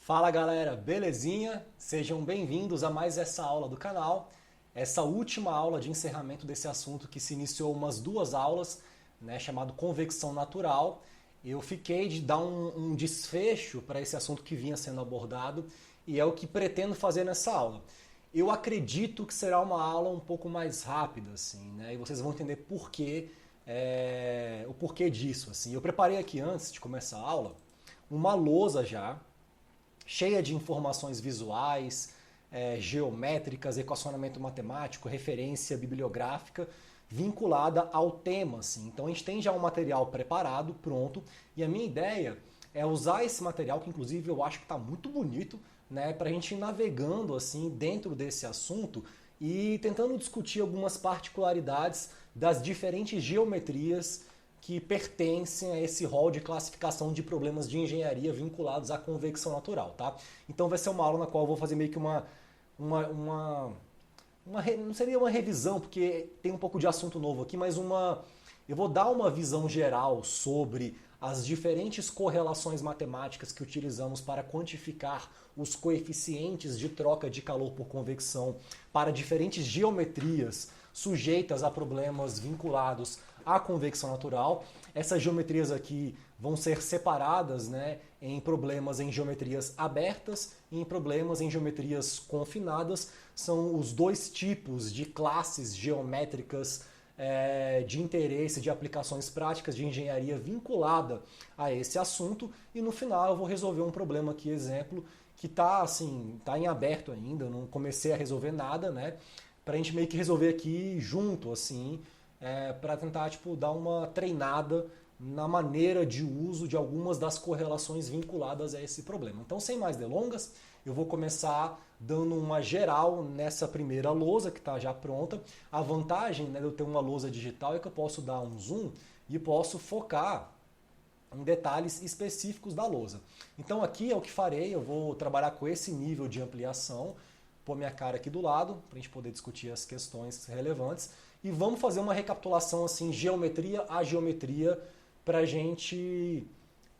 Fala galera, belezinha? Sejam bem-vindos a mais essa aula do canal. Essa última aula de encerramento desse assunto que se iniciou umas duas aulas, chamado convecção natural. Eu fiquei de dar um desfecho para esse assunto que vinha sendo abordado e é o que pretendo fazer nessa aula. Eu acredito que será uma aula um pouco mais rápida, assim, né? E vocês vão entender o porquê disso. Assim. Eu preparei aqui antes de começar a aula uma lousa já, cheia de informações visuais, geométricas, equacionamento matemático, referência bibliográfica, vinculada ao tema. Assim. Então a gente tem já um material preparado, pronto, e a minha ideia é usar esse material, que inclusive eu acho que está muito bonito, né, para a gente ir navegando assim dentro desse assunto e tentando discutir algumas particularidades das diferentes geometrias que pertencem a esse rol de classificação de problemas de engenharia vinculados à convecção natural, tá? Então vai ser uma aula na qual eu vou fazer meio que não seria uma revisão, porque tem um pouco de assunto novo aqui, mas eu vou dar uma visão geral sobre as diferentes correlações matemáticas que utilizamos para quantificar os coeficientes de troca de calor por convecção para diferentes geometrias sujeitas a problemas vinculados à convecção natural. Essas geometrias aqui vão ser separadas, em problemas em geometrias abertas e em problemas em geometrias confinadas. São os dois tipos de classes geométricas de interesse, de aplicações práticas de engenharia vinculada a esse assunto. E no final eu vou resolver um problema aqui, exemplo, que está em aberto ainda, eu não comecei a resolver nada, para a gente meio que resolver aqui junto, assim, para tentar dar uma treinada na maneira de uso de algumas das correlações vinculadas a esse problema. Então, sem mais delongas, eu vou começar dando uma geral nessa primeira lousa que está já pronta. A vantagem de eu ter uma lousa digital é que eu posso dar um zoom e posso focar em detalhes específicos da lousa. Então aqui é o que farei, eu vou trabalhar com esse nível de ampliação, pôr minha cara aqui do lado, para a gente poder discutir as questões relevantes, e vamos fazer uma recapitulação assim, geometria a geometria, para a gente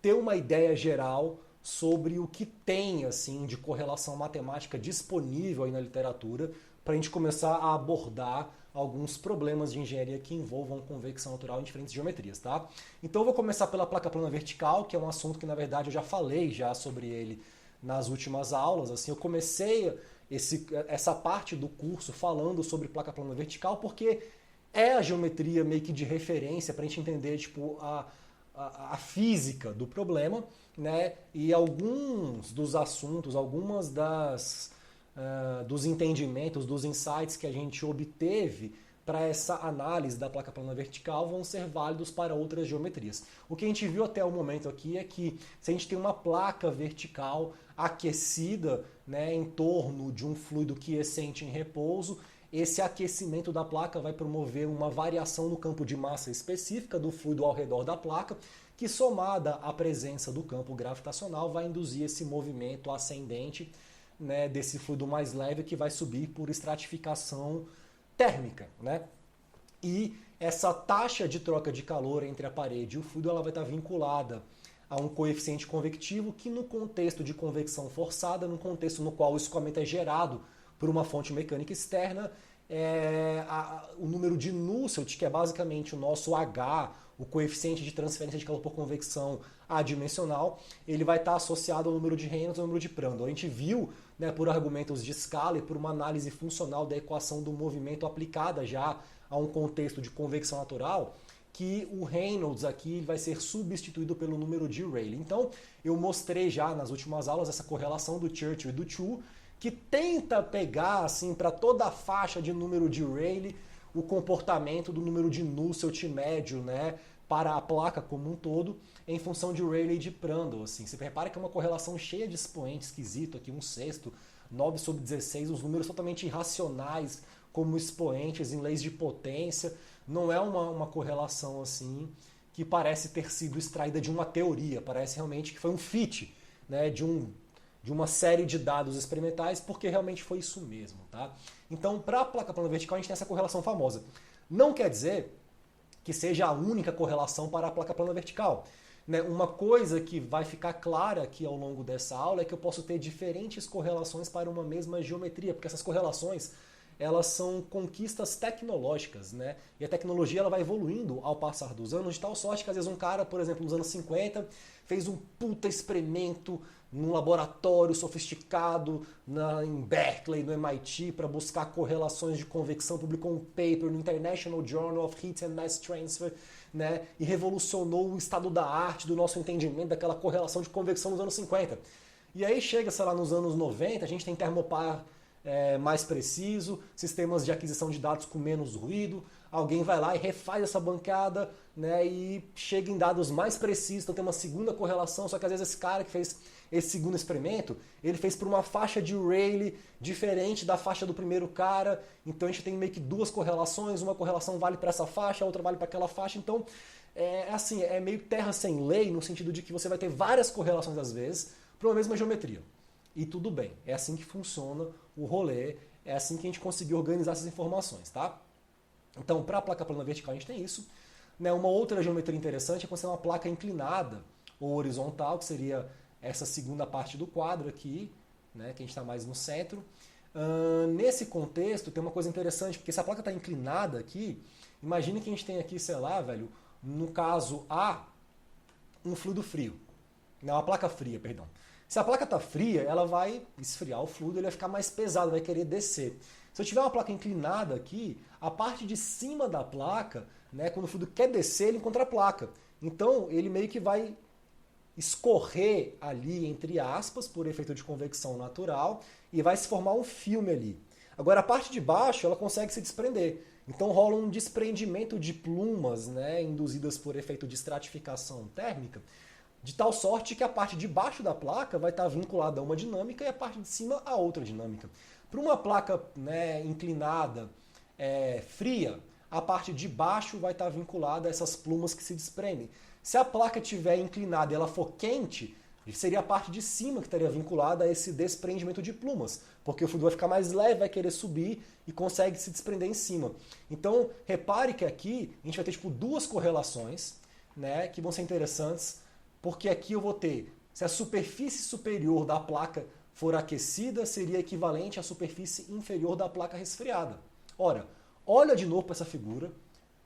ter uma ideia geral sobre o que tem assim de correlação matemática disponível aí na literatura, para a gente começar a abordar alguns problemas de engenharia que envolvam convecção natural em diferentes geometrias, tá? Então eu vou começar pela placa plana vertical, que é um assunto que na verdade eu já falei sobre ele nas últimas aulas. Assim, eu comecei essa parte do curso falando sobre placa plana vertical porque é a geometria meio que de referência para a gente entender a física do problema, e alguns dos assuntos, algumas dos entendimentos, dos insights que a gente obteve para essa análise da placa plana vertical vão ser válidos para outras geometrias. O que a gente viu até o momento aqui é que se a gente tem uma placa vertical aquecida em torno de um fluido quiescente em repouso, esse aquecimento da placa vai promover uma variação no campo de massa específica do fluido ao redor da placa, que somada à presença do campo gravitacional vai induzir esse movimento ascendente desse fluido mais leve que vai subir por estratificação térmica. E essa taxa de troca de calor entre a parede e o fluido ela vai estar vinculada a um coeficiente convectivo que no contexto de convecção forçada, no contexto no qual o escoamento é gerado por uma fonte mecânica externa, o número de Nusselt, que é basicamente o nosso H, o coeficiente de transferência de calor por convecção adimensional, ele vai estar associado ao número de Reynolds e ao número de Prandtl. A gente viu, por argumentos de escala e por uma análise funcional da equação do movimento aplicada já a um contexto de convecção natural, que o Reynolds aqui vai ser substituído pelo número de Rayleigh. Então, eu mostrei já nas últimas aulas essa correlação do Churchill e do Chu, que tenta pegar assim para toda a faixa de número de Rayleigh o comportamento do número de Nusselt médio, para a placa como um todo, em função de Rayleigh e de Prandtl. Assim. Você repara que é uma correlação cheia de expoentes, esquisito aqui, 1/6, 9/16, os números totalmente irracionais como expoentes em leis de potência. Não é uma correlação assim que parece ter sido extraída de uma teoria, parece realmente que foi um fit de uma série de dados experimentais, porque realmente foi isso mesmo. Tá? Então, para a placa plana vertical, a gente tem essa correlação famosa. Não quer dizer que seja a única correlação para a placa plana vertical. Né? Uma coisa que vai ficar clara aqui ao longo dessa aula é que eu posso ter diferentes correlações para uma mesma geometria, porque essas correlações elas são conquistas tecnológicas, né? E a tecnologia ela vai evoluindo ao passar dos anos, de tal sorte que às vezes um cara, por exemplo, nos anos 50, fez um puta experimento num laboratório sofisticado em Berkeley, no MIT, para buscar correlações de convecção, publicou um paper no International Journal of Heat and Mass Transfer, né? E revolucionou o estado da arte do nosso entendimento daquela correlação de convecção nos anos 50. E aí chega, sei lá, nos anos 90, a gente tem termopar mais preciso, sistemas de aquisição de dados com menos ruído, alguém vai lá e refaz essa bancada, né, e chega em dados mais precisos, então tem uma segunda correlação, só que às vezes esse cara que fez esse segundo experimento, ele fez por uma faixa de Rayleigh diferente da faixa do primeiro cara, então a gente tem meio que duas correlações, uma correlação vale para essa faixa, a outra vale para aquela faixa, então é meio terra sem lei, no sentido de que você vai ter várias correlações às vezes para uma mesma geometria. E tudo bem, é assim que funciona o rolê, é assim que a gente conseguiu organizar essas informações, tá? Então, para a placa plana vertical a gente tem isso. Né? Uma outra geometria interessante é quando você tem uma placa inclinada ou horizontal, que seria essa segunda parte do quadro aqui, né? Que a gente está mais no centro. Nesse contexto, tem uma coisa interessante, porque se a placa está inclinada aqui, imagine que a gente tem aqui, sei lá, velho, no caso A, um fluido frio. Não, uma placa fria, perdão. Se a placa está fria, ela vai esfriar o fluido, ele vai ficar mais pesado, vai querer descer. Se eu tiver uma placa inclinada aqui, a parte de cima da placa, né, quando o fluido quer descer, ele encontra a placa. Então, ele meio que vai escorrer ali, entre aspas, por efeito de convecção natural, e vai se formar um filme ali. Agora, a parte de baixo, ela consegue se desprender. Então, rola um desprendimento de plumas, né, induzidas por efeito de estratificação térmica, de tal sorte que a parte de baixo da placa vai estar vinculada a uma dinâmica e a parte de cima a outra dinâmica. Para uma placa, né, inclinada, fria, a parte de baixo vai estar vinculada a essas plumas que se desprendem. Se a placa estiver inclinada e ela for quente, seria a parte de cima que estaria vinculada a esse desprendimento de plumas, porque o fluido vai ficar mais leve, vai querer subir e consegue se desprender em cima. Então, repare que aqui a gente vai ter tipo, duas correlações, né, que vão ser interessantes, porque aqui eu vou ter, se a superfície superior da placa for aquecida, seria equivalente à superfície inferior da placa resfriada. Ora, olha de novo para essa figura,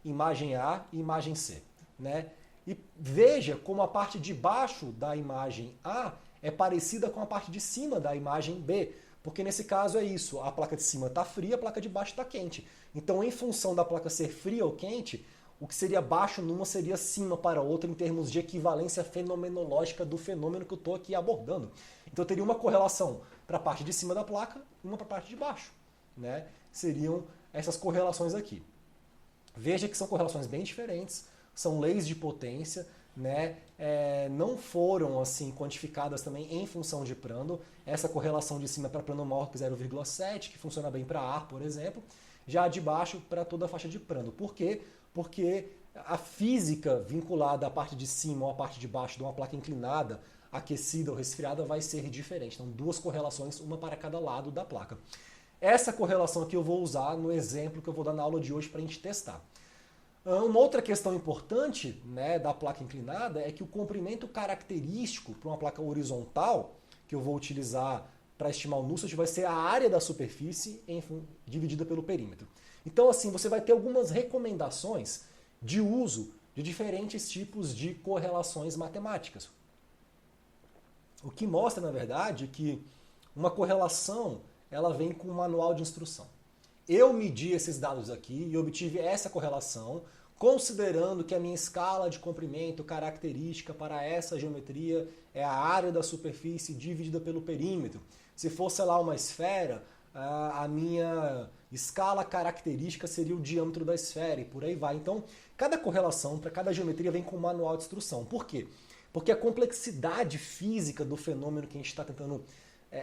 imagem A e imagem C. Né? E veja como a parte de baixo da imagem A é parecida com a parte de cima da imagem B. Porque nesse caso é isso, a placa de cima está fria, a placa de baixo está quente. Então, em função da placa ser fria ou quente, o que seria baixo numa seria cima para outra em termos de equivalência fenomenológica do fenômeno que eu estou aqui abordando. Então eu teria uma correlação para a parte de cima da placa e uma para a parte de baixo. Né? Seriam essas correlações aqui. Veja que são correlações bem diferentes, são leis de potência, né? Não foram assim quantificadas também em função de Prandtl. Essa correlação de cima é para Prandtl maior que 0,7, que funciona bem para ar, por exemplo. Já a de baixo para toda a faixa de Prandtl. Por quê? Porque a física vinculada à parte de cima ou à parte de baixo de uma placa inclinada, aquecida ou resfriada, vai ser diferente. Então, duas correlações, uma para cada lado da placa. Essa correlação aqui eu vou usar no exemplo que eu vou dar na aula de hoje para a gente testar. Uma outra questão importante, né, da placa inclinada é que o comprimento característico para uma placa horizontal, que eu vou utilizar para estimar o Nusselt, vai ser a área da superfície dividida pelo perímetro. Então, assim, você vai ter algumas recomendações de uso de diferentes tipos de correlações matemáticas. O que mostra, na verdade, que uma correlação ela vem com um manual de instrução. Eu medi esses dados aqui e obtive essa correlação, considerando que a minha escala de comprimento característica para essa geometria é a área da superfície dividida pelo perímetro. Se fosse lá uma esfera, a minha escala característica seria o diâmetro da esfera e por aí vai. Então, cada correlação para cada geometria vem com um manual de instrução. Por quê? Porque a complexidade física do fenômeno que a gente está tentando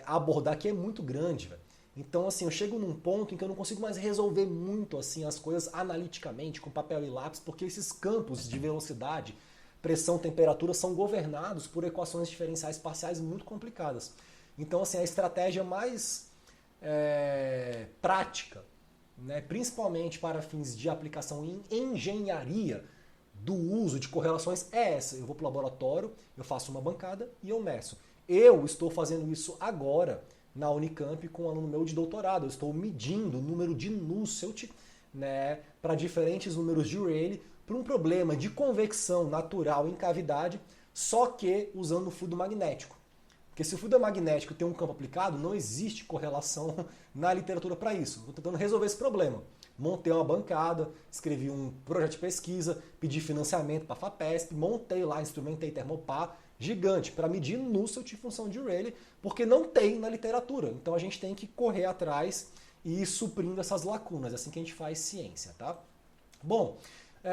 abordar aqui é muito grande, velho. Então, assim, eu chego num ponto em que eu não consigo mais resolver muito assim as coisas analiticamente, com papel e lápis, porque esses campos de velocidade, pressão, temperatura são governados por equações diferenciais parciais muito complicadas. Então, assim, a estratégia mais prática, né, principalmente para fins de aplicação em engenharia do uso de correlações é essa. Eu vou para o laboratório, eu faço uma bancada e eu meço. Eu estou fazendo isso agora na Unicamp com um aluno meu de doutorado. Eu estou medindo o número de Nusselt, né, para diferentes números de Rayleigh para um problema de convecção natural em cavidade, só que usando fluido magnético. Porque se o fluido magnético tem um campo aplicado, não existe correlação na literatura para isso. Estou tentando resolver esse problema. Montei uma bancada, escrevi um projeto de pesquisa, pedi financiamento para a FAPESP, montei lá, instrumentei termopar gigante para medir Nusselt em função de Rayleigh, porque não tem na literatura. Então a gente tem que correr atrás e ir suprindo essas lacunas. É assim que a gente faz ciência, tá? Bom,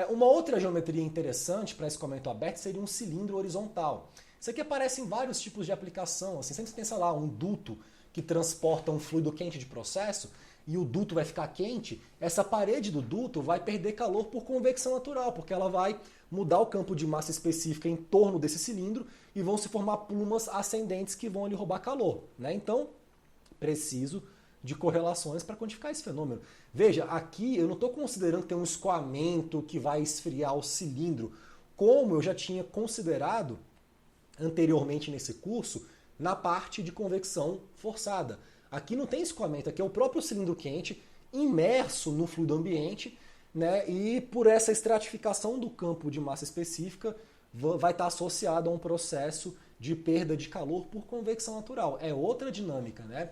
uma outra geometria interessante para escoamento aberto seria um cilindro horizontal. Isso aqui aparece em vários tipos de aplicação. Assim, sempre você tem, sei lá, um duto que transporta um fluido quente de processo e o duto vai ficar quente, essa parede do duto vai perder calor por convecção natural, porque ela vai mudar o campo de massa específica em torno desse cilindro e vão se formar plumas ascendentes que vão ali roubar calor, né? Então, preciso de correlações para quantificar esse fenômeno. Veja, aqui eu não estou considerando que tem um escoamento que vai esfriar o cilindro, como eu já tinha considerado anteriormente nesse curso, na parte de convecção forçada. Aqui não tem escoamento, aqui é o próprio cilindro quente imerso no fluido ambiente, né? E por essa estratificação do campo de massa específica vai estar associado a um processo de perda de calor por convecção natural. É outra dinâmica, né?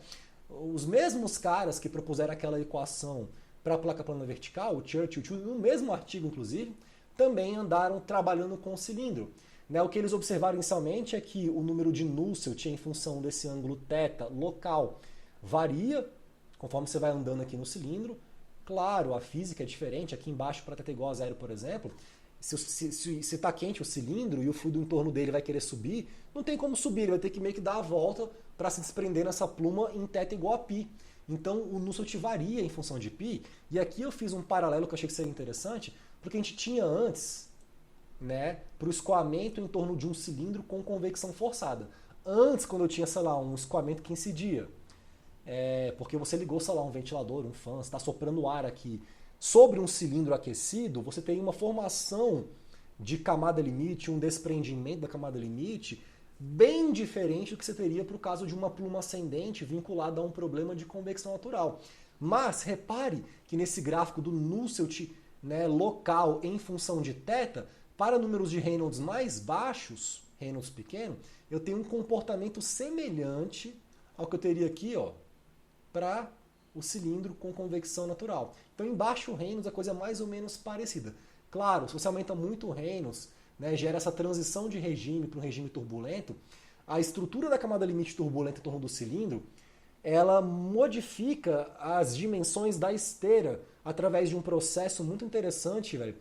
Os mesmos caras que propuseram aquela equação para a placa plana vertical, o Churchill, no mesmo artigo inclusive, também andaram trabalhando com o cilindro. O que eles observaram inicialmente é que o número de Nusselt em função desse ângulo θ local varia conforme você vai andando aqui no cilindro. Claro, a física é diferente. Aqui embaixo, para θ igual a zero, por exemplo, se está quente o cilindro e o fluido em torno dele vai querer subir, não tem como subir, ele vai ter que meio que dar a volta para se desprender nessa pluma em θ igual a π. Então o Nusselt varia em função de π. E aqui eu fiz um paralelo que eu achei que seria interessante, porque a gente tinha antes, né, para o escoamento em torno de um cilindro com convecção forçada. Antes, quando eu tinha, sei lá, um escoamento que incidia, porque você ligou, sei lá, um ventilador, um fã, está soprando ar aqui, sobre um cilindro aquecido, você tem uma formação de camada limite, um desprendimento da camada limite, bem diferente do que você teria para o caso de uma pluma ascendente vinculada a um problema de convecção natural. Mas repare que nesse gráfico do Nusselt, né, local em função de θ, para números de Reynolds mais baixos, Reynolds pequeno, eu tenho um comportamento semelhante ao que eu teria aqui, ó, para o cilindro com convecção natural. Então, em baixo Reynolds, a coisa é mais ou menos parecida. Claro, se você aumenta muito o Reynolds, né, gera essa transição de regime para um regime turbulento, a estrutura da camada limite turbulenta em torno do cilindro, ela modifica as dimensões da esteira através de um processo muito interessante, velho,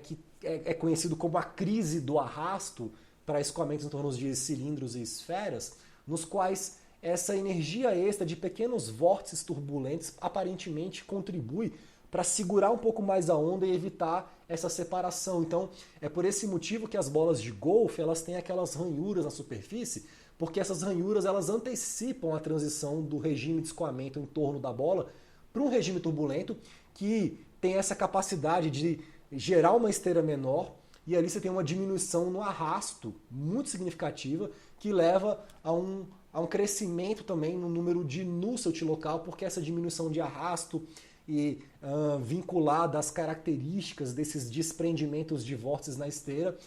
que é conhecido como a crise do arrasto para escoamentos em torno de cilindros e esferas, nos quais essa energia extra de pequenos vórtices turbulentos aparentemente contribui para segurar um pouco mais a onda e evitar essa separação. Então, é por esse motivo que as bolas de golfe elas têm aquelas ranhuras na superfície, porque essas ranhuras elas antecipam a transição do regime de escoamento em torno da bola para um regime turbulento que tem essa capacidade de gerar uma esteira menor, e ali você tem uma diminuição no arrasto muito significativa que leva a um crescimento também no número de Nusselt local, porque essa diminuição de arrasto e vinculada às características desses desprendimentos de vórtices na esteira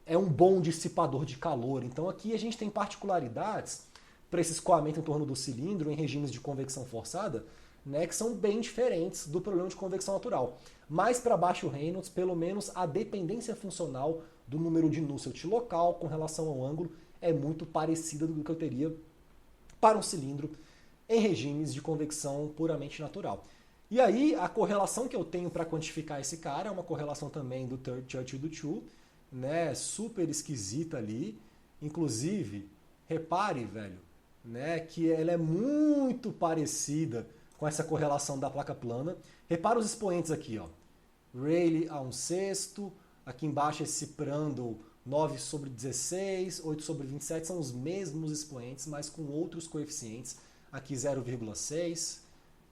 é um bom dissipador de calor. Então aqui a gente tem particularidades para esse escoamento em torno do cilindro em regimes de convecção forçada, né, que são bem diferentes do problema de convecção natural. Mais para baixo Reynolds, pelo menos a dependência funcional do número de Nusselt local com relação ao ângulo é muito parecida do que eu teria para um cilindro em regimes de convecção puramente natural. E aí, a correlação que eu tenho para quantificar esse cara é uma correlação também do Churchill do Chu, né, super esquisita ali. Inclusive, repare, velho, né, que ela é muito parecida com essa correlação da placa plana. Repara os expoentes aqui, ó. Rayleigh a 1/6, aqui embaixo esse Prandtl 9/16, 8/27, são os mesmos expoentes, mas com outros coeficientes. Aqui 0,6,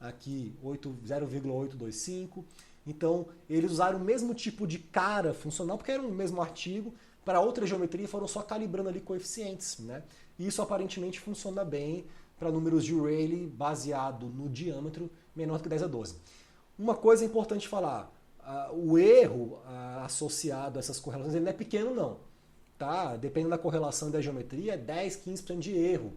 aqui 0,825. Então, eles usaram o mesmo tipo de cara funcional, porque era o mesmo artigo, para outra geometria e foram só calibrando ali coeficientes, né? E isso aparentemente funciona bem para números de Rayleigh baseado no diâmetro menor que 10 a 12. Uma coisa importante falar, o erro associado a essas correlações ele não é pequeno não, tá? Dependendo da correlação e da geometria, é 10, 15% de erro,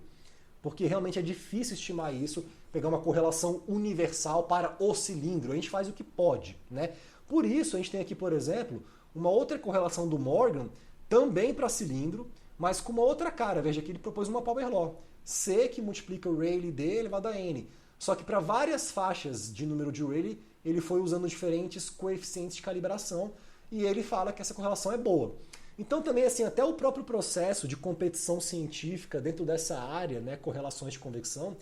porque realmente é difícil estimar isso, pegar uma correlação universal para o cilindro, a gente faz o que pode, né? Por isso a gente tem aqui, por exemplo, uma outra correlação do Morgan, também para cilindro, mas com uma outra cara. Veja que ele propôs uma Power Law. C que multiplica o Rayleigh D elevado a N. Só que para várias faixas de número de Rayleigh, ele foi usando diferentes coeficientes de calibração e ele fala que essa correlação é boa. Então também assim, até o próprio processo de competição científica dentro dessa área, né, correlações de convecção,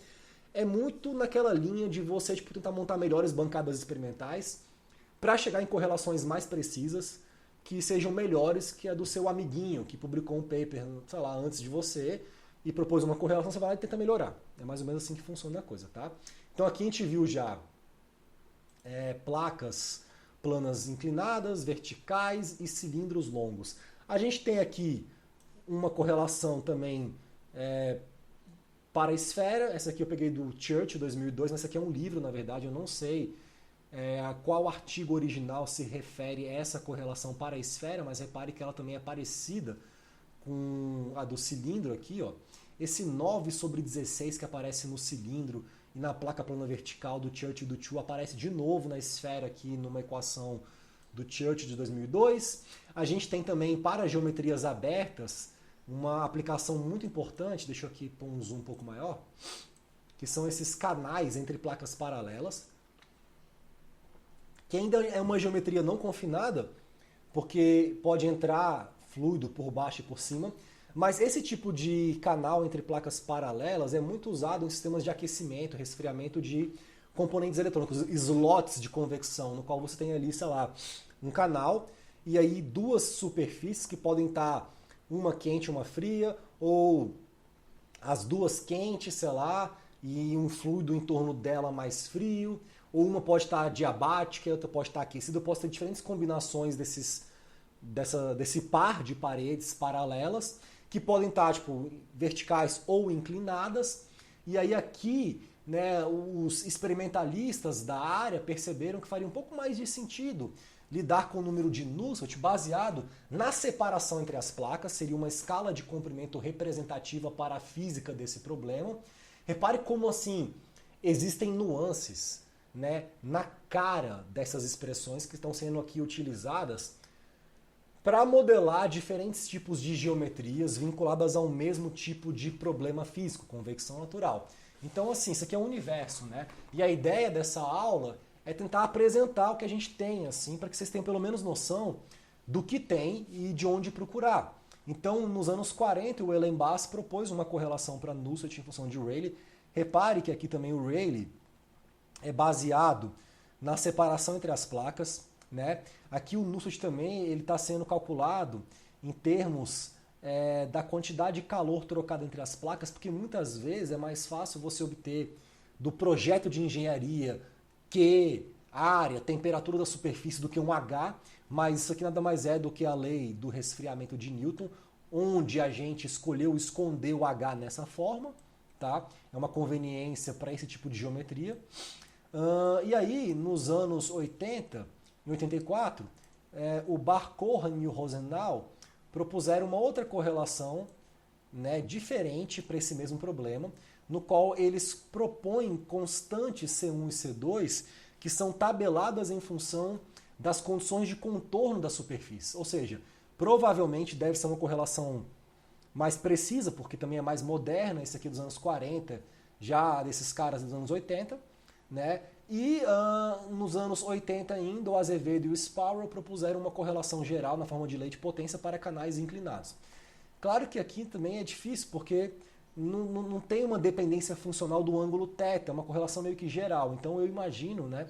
é muito naquela linha de você tipo, tentar montar melhores bancadas experimentais para chegar em correlações mais precisas, que sejam melhores que a do seu amiguinho, que publicou um paper, sei lá, antes de você, e propôs uma correlação, você vai lá e tenta melhorar. É mais ou menos assim que funciona a coisa, tá? Então aqui a gente viu já placas planas inclinadas, verticais e cilindros longos. A gente tem aqui uma correlação também para a esfera. Essa aqui eu peguei do Church 2002, mas essa aqui é um livro, na verdade, eu não sei a qual artigo original se refere a essa correlação para a esfera, mas repare que ela também é parecida com a do cilindro aqui, ó. Esse 9/16 que aparece no cilindro e na placa plana vertical do Church e do Chu aparece de novo na esfera aqui numa equação do Church de 2002. A gente tem também para geometrias abertas uma aplicação muito importante, deixa eu aqui pôr um zoom um pouco maior, que são esses canais entre placas paralelas, que ainda é uma geometria não confinada, porque pode entrar fluido por baixo e por cima, mas esse tipo de canal entre placas paralelas é muito usado em sistemas de aquecimento, resfriamento de componentes eletrônicos, slots de convecção, no qual você tem ali, sei lá, um canal e aí duas superfícies que podem estar uma quente e uma fria, ou as duas quentes, sei lá, e um fluido em torno dela mais frio, ou uma pode estar diabática, outra pode estar aquecida, pode ter diferentes combinações desse par de paredes paralelas, que podem estar tipo, verticais ou inclinadas, e aí aqui né, os experimentalistas da área perceberam que faria um pouco mais de sentido lidar com o número de Nusselt baseado na separação entre as placas, seria uma escala de comprimento representativa para a física desse problema. Repare como assim existem nuances né, na cara dessas expressões que estão sendo aqui utilizadas para modelar diferentes tipos de geometrias vinculadas ao mesmo tipo de problema físico, convecção natural. Então, assim, isso aqui é um universo, né? E a ideia dessa aula é tentar apresentar o que a gente tem, assim, para que vocês tenham pelo menos noção do que tem e de onde procurar. Então, nos anos 40, o Eilenbach propôs uma correlação para Nusselt em função de Rayleigh. Repare que aqui também o Rayleigh é baseado na separação entre as placas, né? Aqui o Nusselt também ele está sendo calculado em termos da quantidade de calor trocada entre as placas, porque muitas vezes é mais fácil você obter do projeto de engenharia Q, área, temperatura da superfície do que um H, mas isso aqui nada mais é do que a lei do resfriamento de Newton, onde a gente escolheu esconder o H nessa forma, tá? É uma conveniência para esse tipo de geometria. E aí, nos anos 80, em 84, o Bar-Cohen e o Rosenau propuseram uma outra correlação né, diferente para esse mesmo problema, no qual eles propõem constantes C1 e C2 que são tabeladas em função das condições de contorno da superfície. Ou seja, provavelmente deve ser uma correlação mais precisa, porque também é mais moderna, esse aqui dos anos 40, já desses caras dos anos 80, né? E nos anos 80 ainda, o Azevedo e o Sparrow propuseram uma correlação geral na forma de lei de potência para canais inclinados. Claro que aqui também é difícil, porque não tem uma dependência funcional do ângulo θ, é uma correlação meio que geral. Então eu imagino né,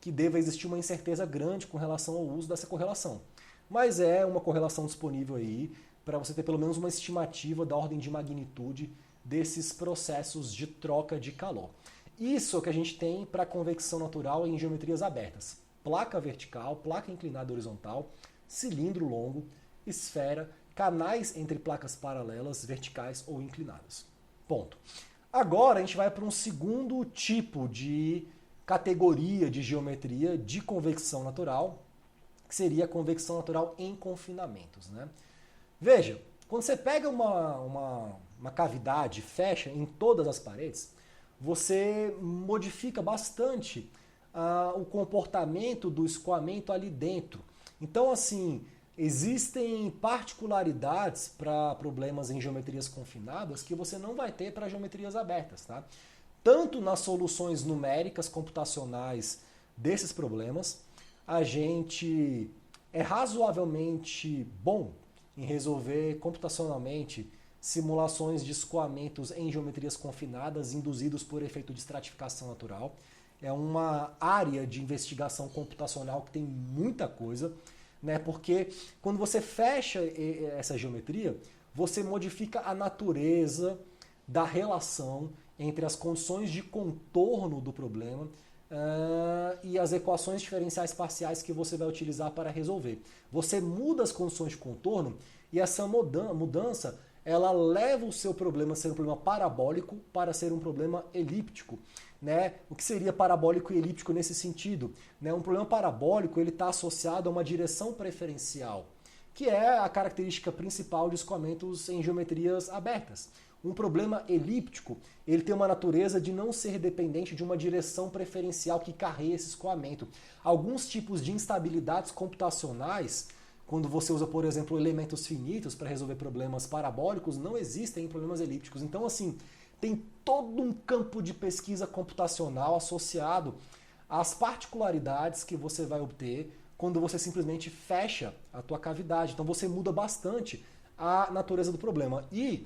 que deva existir uma incerteza grande com relação ao uso dessa correlação. Mas é uma correlação disponível aí para você ter pelo menos uma estimativa da ordem de magnitude desses processos de troca de calor. Isso é o que a gente tem para convecção natural em geometrias abertas. placa vertical, placa inclinada horizontal, cilindro longo, esfera, canais entre placas paralelas, verticais ou inclinadas. Ponto. Agora a gente vai para um segundo tipo de categoria de geometria de convecção natural, que seria a convecção natural em confinamentos, né? Veja, quando você pega uma cavidade, fecha em todas as paredes, você modifica bastante o comportamento do escoamento ali dentro. Então, assim, existem particularidades para problemas em geometrias confinadas que você não vai ter para geometrias abertas, tá? Tanto nas soluções numéricas computacionais desses problemas, a gente é razoavelmente bom em resolver computacionalmente simulações de escoamentos em geometrias confinadas induzidos por efeito de estratificação natural. É uma área de investigação computacional que tem muita coisa, né? Porque quando você fecha essa geometria, você modifica a natureza da relação entre as condições de contorno do problema e as equações diferenciais parciais que você vai utilizar para resolver. Você muda as condições de contorno e essa mudança ela leva o seu problema a ser um problema parabólico para ser um problema elíptico. Né? O que seria parabólico e elíptico nesse sentido? Né? Um problema parabólico ele está associado a uma direção preferencial, que é a característica principal de escoamentos em geometrias abertas. Um problema elíptico ele tem uma natureza de não ser dependente de uma direção preferencial que carregue esse escoamento. Alguns tipos de instabilidades computacionais, quando você usa, por exemplo, elementos finitos para resolver problemas parabólicos, não existem em problemas elípticos. Então, assim, tem todo um campo de pesquisa computacional associado às particularidades que você vai obter quando você simplesmente fecha a tua cavidade. Então você muda bastante a natureza do problema. E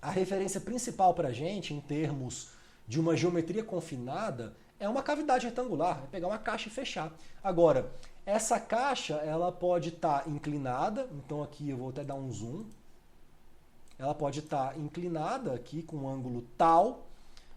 a referência principal para a gente, em termos de uma geometria confinada, é uma cavidade retangular, é pegar uma caixa e fechar. Agora, essa caixa ela pode estar inclinada, então aqui eu vou até dar um zoom. Ela pode estar inclinada aqui com um ângulo tal,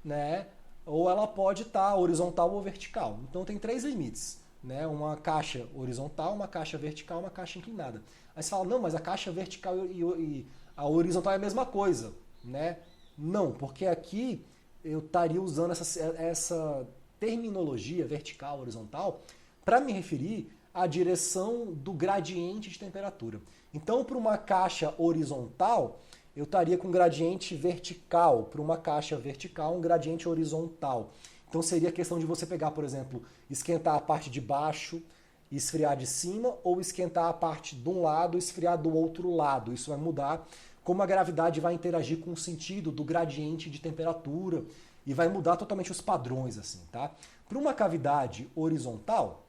né? Ou ela pode estar horizontal ou vertical. Então tem três limites, né? Uma caixa horizontal, uma caixa vertical, uma caixa inclinada. Aí você fala, não, mas a caixa vertical e a horizontal é a mesma coisa, né? Não, porque aqui eu estaria usando essa terminologia vertical, horizontal, para me referir à direção do gradiente de temperatura. Então, para uma caixa horizontal, eu estaria com um gradiente vertical. Para uma caixa vertical, um gradiente horizontal. Então seria questão de você pegar, por exemplo, esquentar a parte de baixo e esfriar de cima, ou esquentar a parte de um lado e esfriar do outro lado. Isso vai mudar como a gravidade vai interagir com o sentido do gradiente de temperatura e vai mudar totalmente os padrões, assim, tá? Para uma cavidade horizontal,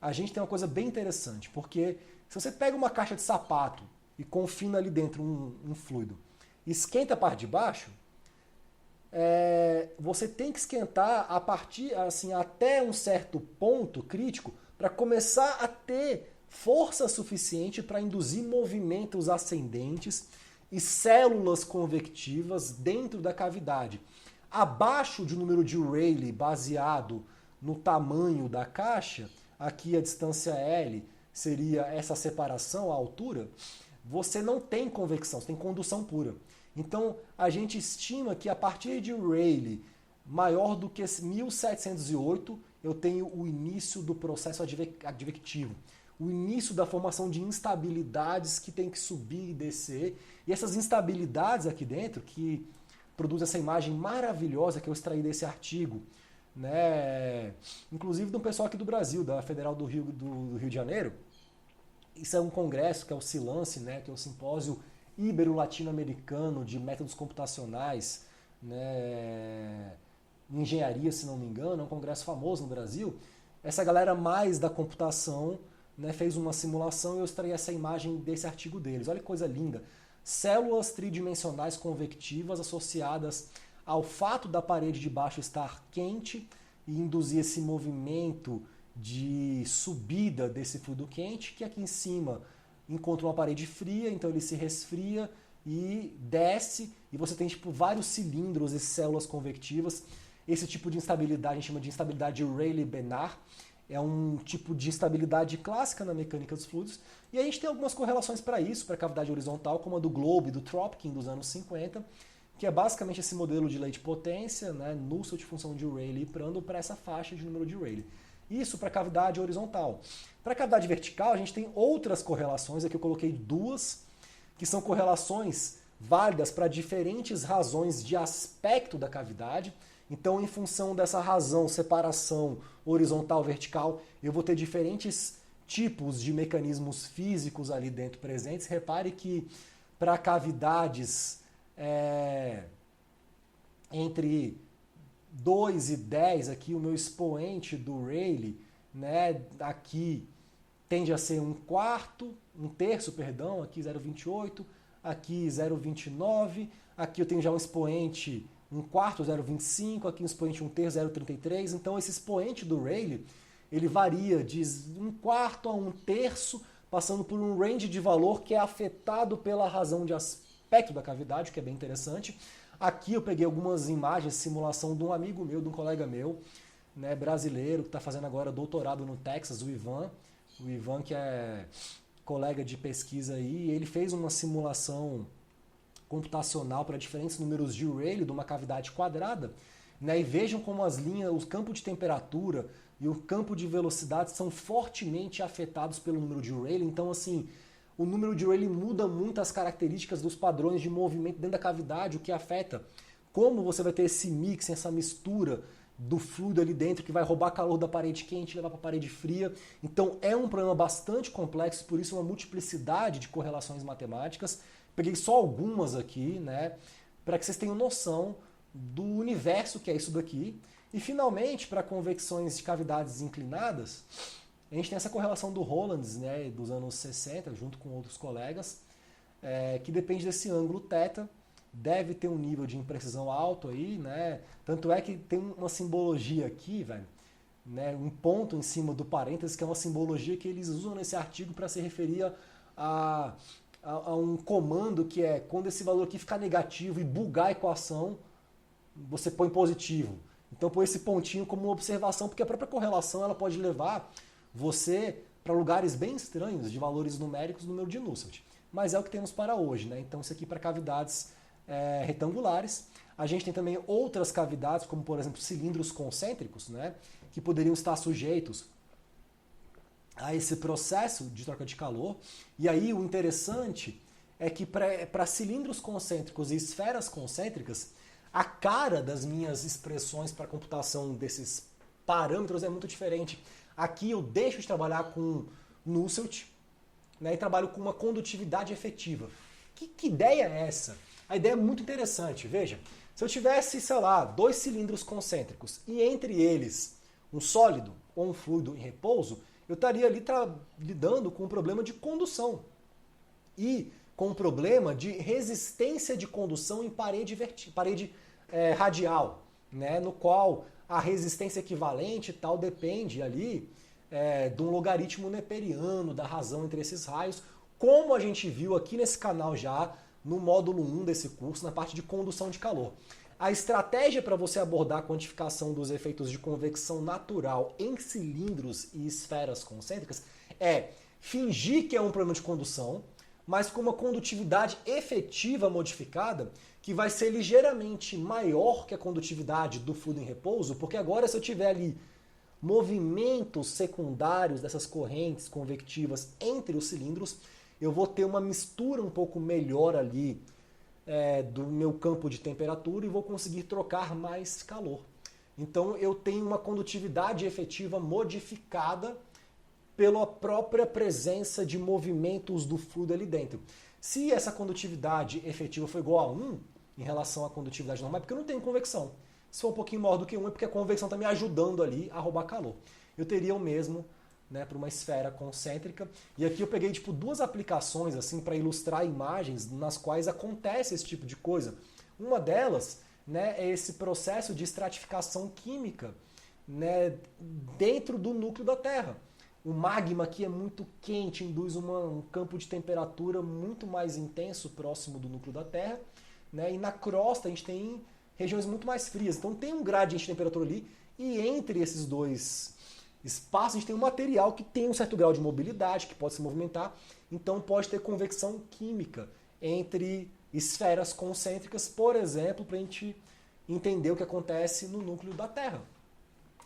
a gente tem uma coisa bem interessante, porque se você pega uma caixa de sapato e confina ali dentro um fluido, esquenta a parte de baixo, você tem que esquentar a partir, assim, até um certo ponto crítico para começar a ter força suficiente para induzir movimentos ascendentes e células convectivas dentro da cavidade. Abaixo de um número de Rayleigh baseado no tamanho da caixa, aqui a distância L seria essa separação, a altura, você não tem convecção, você tem condução pura. Então, a gente estima que a partir de Rayleigh maior do que 1708, eu tenho o início do processo advectivo, o início da formação de instabilidades que tem que subir e descer. E essas instabilidades aqui dentro, que produzem essa imagem maravilhosa que eu extraí desse artigo, né? Inclusive do pessoal aqui do Brasil, da Federal do Rio de Janeiro. Isso é um congresso que é o SILANCE, né? Que é o Simpósio Ibero-Latino-Americano de Métodos Computacionais, né? Engenharia, se não me engano, é um congresso famoso no Brasil. Essa galera mais da computação, né, fez uma simulação e eu extraí essa imagem desse artigo deles. Olha que coisa linda. Células tridimensionais convectivas associadas ao fato da parede de baixo estar quente e induzir esse movimento de subida desse fluido quente, que aqui em cima encontra uma parede fria, então ele se resfria e desce, e você tem tipo vários cilindros e células convectivas. Esse tipo de instabilidade a gente chama de instabilidade Rayleigh-Bénard. é um tipo de instabilidade clássica na mecânica dos fluidos, e a gente tem algumas correlações para isso, para a cavidade horizontal, como a do Globe e do Tropkin dos anos 50, que é basicamente esse modelo de lei de potência, né, Nusselt, função de Rayleigh e Prandtl para essa faixa de número de Rayleigh. Isso para a cavidade horizontal. Para a cavidade vertical, a gente tem outras correlações, aqui eu coloquei duas, que são correlações válidas para diferentes razões de aspecto da cavidade. Então, em função dessa razão, separação horizontal-vertical, eu vou ter diferentes tipos de mecanismos físicos ali dentro presentes. Repare que para cavidades entre 2 e 10, aqui o meu expoente do Rayleigh, né, aqui tende a ser um terço, perdão, aqui 0,28, aqui 0,29, aqui eu tenho já um expoente 1/4, 0,25, aqui um expoente 1/3, 0,33. Então esse expoente do Rayleigh, ele varia de 1/4 a 1/3, passando por um range de valor que é afetado pela razão de aspecto da cavidade, o que é bem interessante. Aqui eu peguei algumas imagens de simulação de um amigo meu, de um colega meu, né, brasileiro, que está fazendo agora doutorado no Texas, o Ivan. O Ivan, que é colega de pesquisa aí, ele fez uma simulação computacional para diferentes números de Rayleigh de uma cavidade quadrada, né, e vejam como as linhas, o campo de temperatura e o campo de velocidade são fortemente afetados pelo número de Rayleigh. Então, assim, o número de Rayleigh muda muito as características dos padrões de movimento dentro da cavidade, o que afeta como você vai ter esse mix, essa mistura do fluido ali dentro que vai roubar calor da parede quente e levar para a parede fria. Então é um problema bastante complexo, por isso uma multiplicidade de correlações matemáticas. Peguei só algumas aqui, né, para que vocês tenham noção do universo que é isso daqui. E finalmente, para convecções de cavidades inclinadas, a gente tem essa correlação do Hollands, né, dos anos 60, junto com outros colegas, que depende desse ângulo θ, deve ter um nível de imprecisão alto aí, né? Tanto é que tem uma simbologia aqui, velho, né, um ponto em cima do parênteses, que é uma simbologia que eles usam nesse artigo para se referir a um comando que é quando esse valor aqui ficar negativo e bugar a equação, você põe positivo. Então põe esse pontinho como uma observação, porque a própria correlação ela pode levar você para lugares bem estranhos de valores numéricos do número de Nusselt. Mas é o que temos para hoje, né? Então isso aqui para cavidades retangulares. A gente tem também outras cavidades, como por exemplo cilindros concêntricos, né? Que poderiam estar sujeitos a esse processo de troca de calor. E aí o interessante é que para cilindros concêntricos e esferas concêntricas, a cara das minhas expressões para a computação desses parâmetros é muito diferente. Aqui eu deixo de trabalhar com Nusselt, né, e trabalho com uma condutividade efetiva. Que ideia é essa? A ideia é muito interessante. Veja, se eu tivesse, sei lá, 2 cilindros concêntricos e entre eles um sólido ou um fluido em repouso, eu estaria ali lidando com um problema de condução e com um problema de resistência de condução em parede radial, né, no qual a resistência equivalente e tal depende ali de um logaritmo neperiano, da razão entre esses raios, como a gente viu aqui nesse canal já no módulo 1 desse curso, na parte de condução de calor. A estratégia para você abordar a quantificação dos efeitos de convecção natural em cilindros e esferas concêntricas é fingir que é um problema de condução, mas com uma condutividade efetiva modificada que vai ser ligeiramente maior que a condutividade do fluido em repouso, porque agora se eu tiver ali movimentos secundários dessas correntes convectivas entre os cilindros, eu vou ter uma mistura um pouco melhor ali do meu campo de temperatura e vou conseguir trocar mais calor. Então eu tenho uma condutividade efetiva modificada pela própria presença de movimentos do fluido ali dentro. Se essa condutividade efetiva for igual a 1 em relação à condutividade normal, é porque eu não tenho convecção. Se for um pouquinho maior do que 1, é porque a convecção está me ajudando ali a roubar calor. Eu teria o mesmo, né, para uma esfera concêntrica. E aqui eu peguei tipo 2 aplicações assim para ilustrar imagens nas quais acontece esse tipo de coisa. Uma delas, né, é esse processo de estratificação química, né, dentro do núcleo da Terra. O magma aqui é muito quente, induz um campo de temperatura muito mais intenso próximo do núcleo da Terra, né, e na crosta a gente tem regiões muito mais frias. Então tem um gradiente de temperatura ali, e entre esses dois Espaço, a gente tem um material que tem um certo grau de mobilidade, que pode se movimentar, então pode ter convecção química entre esferas concêntricas, por exemplo, para a gente entender o que acontece no núcleo da Terra.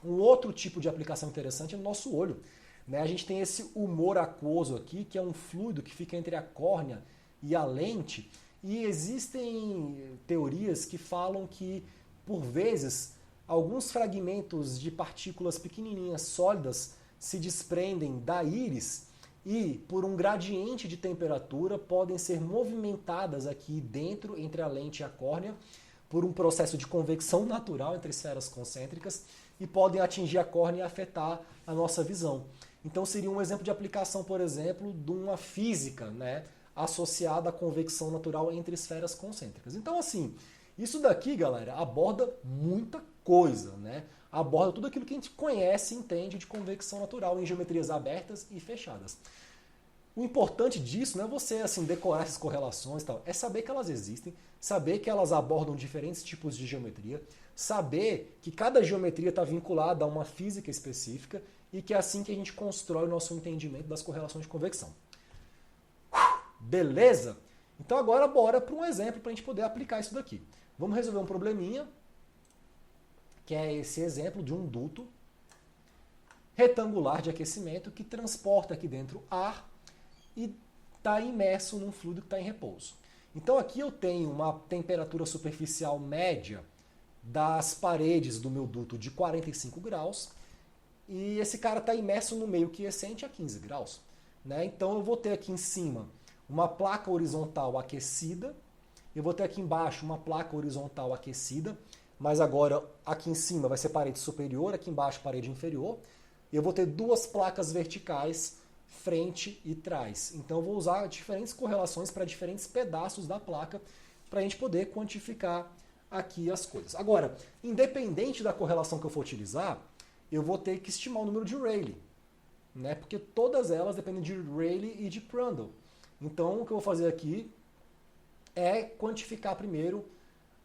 Um outro tipo de aplicação interessante é no nosso olho. Né? A gente tem esse humor aquoso aqui, que é um fluido que fica entre a córnea e a lente, e existem teorias que falam que, por vezes, alguns fragmentos de partículas pequenininhas sólidas se desprendem da íris e, por um gradiente de temperatura, podem ser movimentadas aqui dentro, entre a lente e a córnea, por um processo de convecção natural entre esferas concêntricas e podem atingir a córnea e afetar a nossa visão. Então seria um exemplo de aplicação, por exemplo, de uma física, né, associada à convecção natural entre esferas concêntricas. Então, assim, isso daqui, galera, aborda muita coisa, né? Aborda tudo aquilo que a gente conhece e entende de convecção natural em geometrias abertas e fechadas. O importante disso não é você assim decorar essas correlações e tal, é saber que elas existem, saber que elas abordam diferentes tipos de geometria, saber que cada geometria está vinculada a uma física específica e que é assim que a gente constrói o nosso entendimento das correlações de convecção. Beleza? Então agora bora para um exemplo para a gente poder aplicar isso daqui. Vamos resolver um probleminha, que é esse exemplo de um duto retangular de aquecimento que transporta aqui dentro ar e está imerso num fluido que está em repouso. Então aqui eu tenho uma temperatura superficial média das paredes do meu duto de 45 graus e esse cara está imerso no meio quiescente a 15 graus. Né? Então eu vou ter aqui em cima uma placa horizontal aquecida, eu vou ter aqui embaixo uma placa horizontal aquecida, mas agora aqui em cima vai ser parede superior, aqui embaixo parede inferior. Eu vou ter duas placas verticais, frente e trás. Então eu vou usar diferentes correlações para diferentes pedaços da placa para a gente poder quantificar aqui as coisas. Agora, independente da correlação que eu for utilizar, eu vou ter que estimar o número de Rayleigh, né? Porque todas elas dependem de Rayleigh e de Prandtl. Então o que eu vou fazer aqui é quantificar primeiro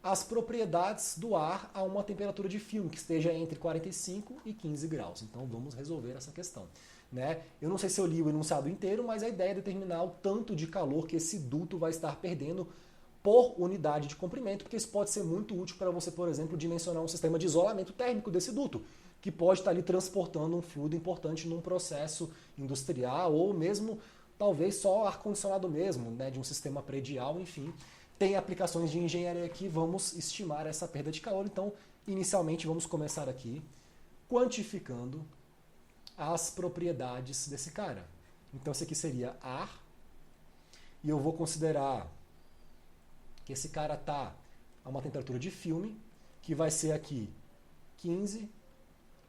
as propriedades do ar a uma temperatura de filme que esteja entre 45 e 15 graus. Então vamos resolver essa questão. Né? Eu não sei se eu li o enunciado inteiro, mas a ideia é determinar o tanto de calor que esse duto vai estar perdendo por unidade de comprimento, porque isso pode ser muito útil para você, por exemplo, dimensionar um sistema de isolamento térmico desse duto, que pode estar ali transportando um fluido importante num processo industrial ou mesmo, talvez, só ar-condicionado mesmo, né, de um sistema predial, enfim. Tem aplicações de engenharia aqui, vamos estimar essa perda de calor. Então, inicialmente, vamos começar aqui quantificando as propriedades desse cara. Então, esse aqui seria ar, e eu vou considerar que esse cara está a uma temperatura de filme, que vai ser aqui 15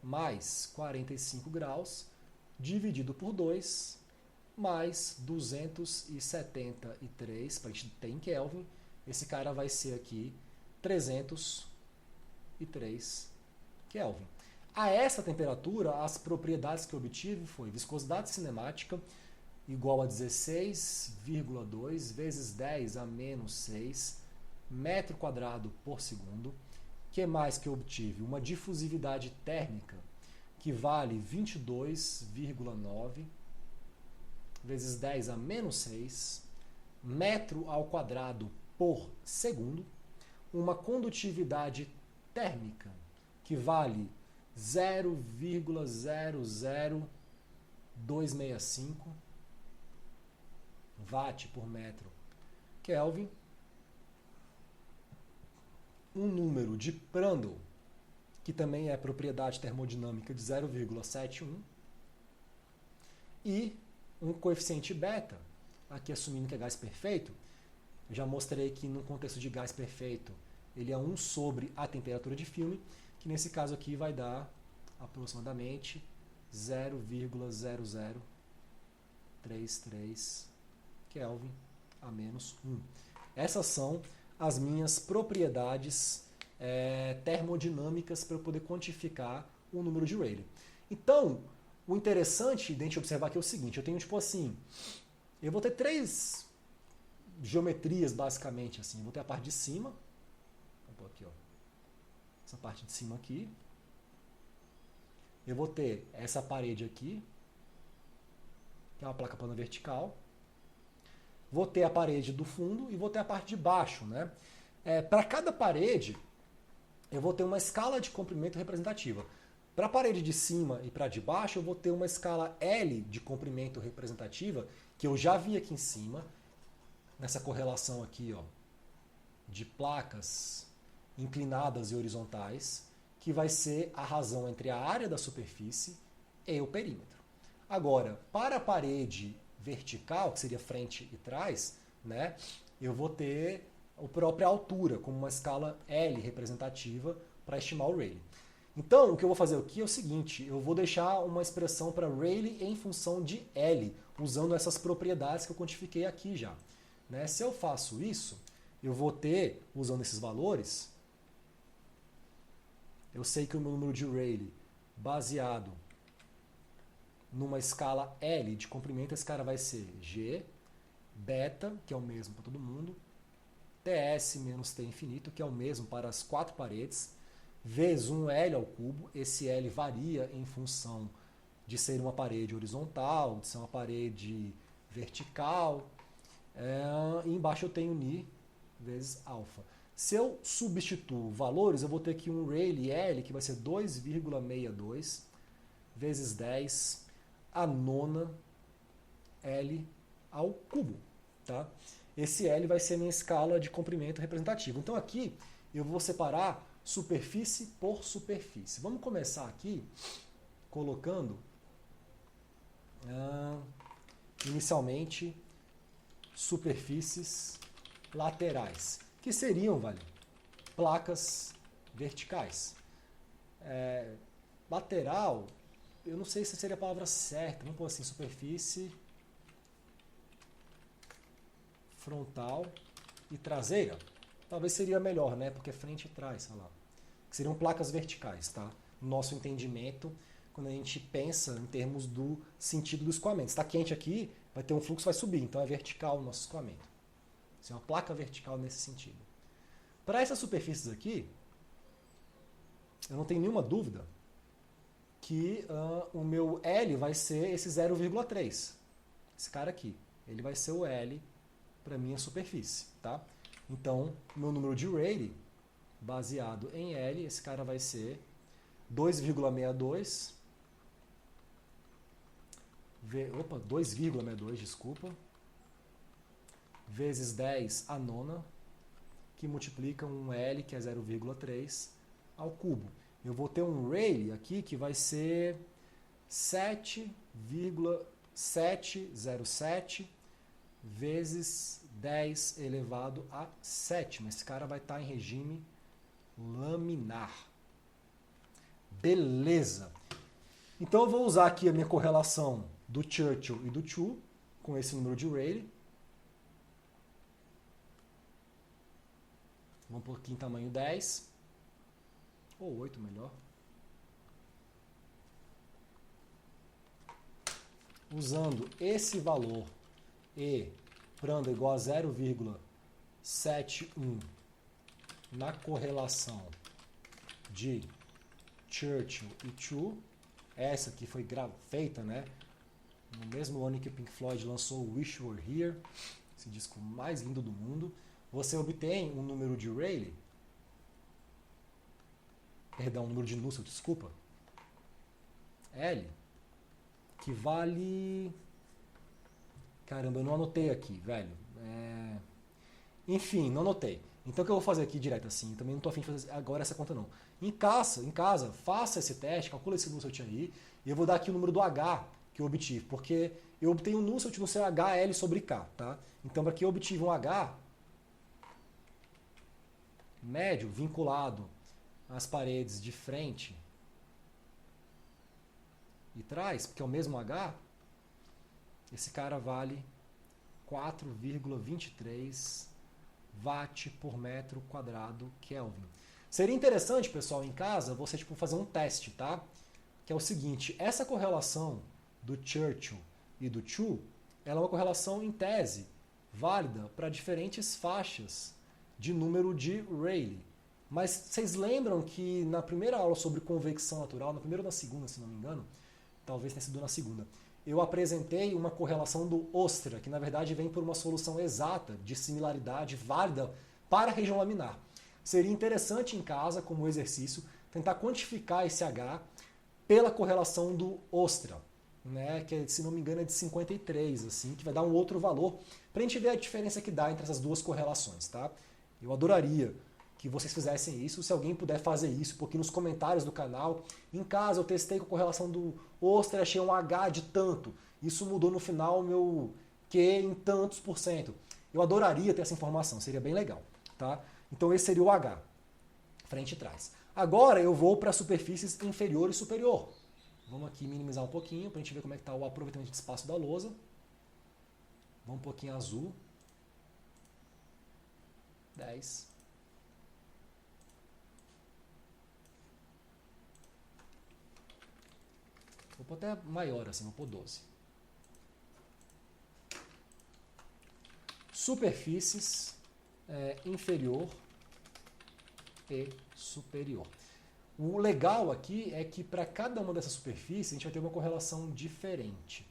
mais 45 graus, dividido por 2, mais 273, para a gente ter em Kelvin, esse cara vai ser aqui 303 Kelvin. A essa temperatura, as propriedades que eu obtive foi viscosidade cinemática igual a 16,2 vezes 10 a menos 6 metro quadrado por segundo. O que mais que eu obtive? Uma difusividade térmica que vale 22,9 vezes 10 a menos 6 metro ao quadrado por segundo. Uma condutividade térmica que vale 0,00265 watt por metro Kelvin. Um número de Prandtl, que também é propriedade termodinâmica de 0,71, e um coeficiente beta, aqui assumindo que é gás perfeito. Eu já mostrei que no contexto de gás perfeito ele é 1 sobre a temperatura de filme, que nesse caso aqui vai dar aproximadamente 0,0033 Kelvin a menos 1. Essas são as minhas propriedades termodinâmicas para eu poder quantificar o número de Rayleigh. Então, o interessante de a gente observar aqui é o seguinte, eu tenho tipo assim, eu vou ter 3 geometrias basicamente assim, eu vou ter a parte de cima, vou pôr aqui, ó, essa parte de cima aqui, eu vou ter essa parede aqui, que é uma placa plana vertical, vou ter a parede do fundo e vou ter a parte de baixo, né? Para cada parede, eu vou ter uma escala de comprimento representativa. Para a parede de cima e para a de baixo, eu vou ter uma escala L de comprimento representativa, que eu já vi aqui em cima, nessa correlação aqui, ó, de placas inclinadas e horizontais, que vai ser a razão entre a área da superfície e o perímetro. Agora, para a parede vertical, que seria frente e trás, né, eu vou ter a própria altura, como uma escala L representativa para estimar o Rayleigh. Então, o que eu vou fazer aqui é o seguinte, eu vou deixar uma expressão para Rayleigh em função de L, usando essas propriedades que eu quantifiquei aqui já. Né? Se eu faço isso, eu vou ter, usando esses valores, eu sei que o meu número de Rayleigh, baseado numa escala L de comprimento, esse cara vai ser G, beta, que é o mesmo para todo mundo, TS menos T infinito, que é o mesmo para as 4 paredes, vezes 1L ao cubo. Esse L varia em função de ser uma parede horizontal, de ser uma parede vertical. E embaixo eu tenho Ni vezes alfa. Se eu substituo valores, eu vou ter aqui um Rayleigh L, que vai ser 2,62 vezes 10 a nona L ao cubo. Tá? Esse L vai ser a minha escala de comprimento representativo. Então aqui eu vou separar superfície por superfície. Vamos começar aqui colocando inicialmente superfícies laterais, que seriam, placas verticais. Lateral, eu não sei se seria a palavra certa, vamos pôr assim, superfície frontal e traseira. Talvez seria melhor, né? Porque é frente e trás, sei lá. Que seriam placas verticais, tá? No nosso entendimento, quando a gente pensa em termos do sentido do escoamento. Está quente aqui, vai ter um fluxo, vai subir, então é vertical o nosso escoamento. Isso é uma placa vertical nesse sentido. Para essas superfícies aqui, eu não tenho nenhuma dúvida que o meu L vai ser esse 0,3. Esse cara aqui. Ele vai ser o L para minha superfície, tá? Então, meu número de Rayleigh, baseado em L, esse cara vai ser 2,62, 2,62, desculpa, vezes 10 a nona, que multiplica um L, que é 0,3, ao cubo. Eu vou ter um Rayleigh aqui que vai ser 7,707 vezes 10 elevado a 7. Esse cara vai estar em regime laminar. Beleza. Então eu vou usar aqui a minha correlação do Churchill e do Chu com esse número de Rayleigh. Vamos pôr aqui em tamanho 10. Ou 8 melhor. Usando esse valor E prando igual a 0,71 na correlação de Churchill e Chu. Essa aqui foi feita, né, no mesmo ano que o Pink Floyd lançou o Wish You Were Here, esse disco mais lindo do mundo. Você obtém um número de Rayleigh, um número de Nusselt, desculpa, L, que vale... Caramba, eu não anotei aqui, velho. Enfim, não anotei. Então o que eu vou fazer aqui direto assim? Também não estou afim de fazer agora essa conta não. Em casa, faça esse teste, calcula esse Nusselt aí, e eu vou dar aqui o número do H que eu obtive, porque eu obtenho um Nusselt no seu HL sobre K, tá? Então para que eu obtive um H médio vinculado às paredes de frente e trás, porque é o mesmo H, esse cara vale 4,23 watt por metro quadrado Kelvin. Seria interessante, pessoal, em casa, você fazer um teste, tá? Que é o seguinte, essa correlação do Churchill e do Chu, ela é uma correlação em tese válida para diferentes faixas de número de Rayleigh. Mas vocês lembram que na primeira aula sobre convecção natural, na primeira ou na segunda, se não me engano, talvez tenha sido na segunda, eu apresentei uma correlação do Ostra, que na verdade vem por uma solução exata de similaridade válida para a região laminar. Seria interessante em casa, como exercício, tentar quantificar esse H pela correlação do Ostra, né, que se não me engano é de 53, assim, que vai dar um outro valor, para a gente ver a diferença que dá entre essas duas correlações. Tá? Eu adoraria que vocês fizessem isso, se alguém puder fazer isso, porque nos comentários do canal, em casa eu testei com a correlação do Ostra, achei um H de tanto, isso mudou no final o meu Q em tantos por cento. Eu adoraria ter essa informação, seria bem legal. Tá? Então esse seria o H, frente e trás. Agora eu vou para superfícies inferior e superior. Vamos aqui minimizar um pouquinho para a gente ver como é que está o aproveitamento de espaço da lousa. Vamos um pouquinho azul. 10. Vou pôr até maior assim, vou pôr 12. Superfícies inferior e superior. O legal aqui é que para cada uma dessas superfícies a gente vai ter uma correlação diferente.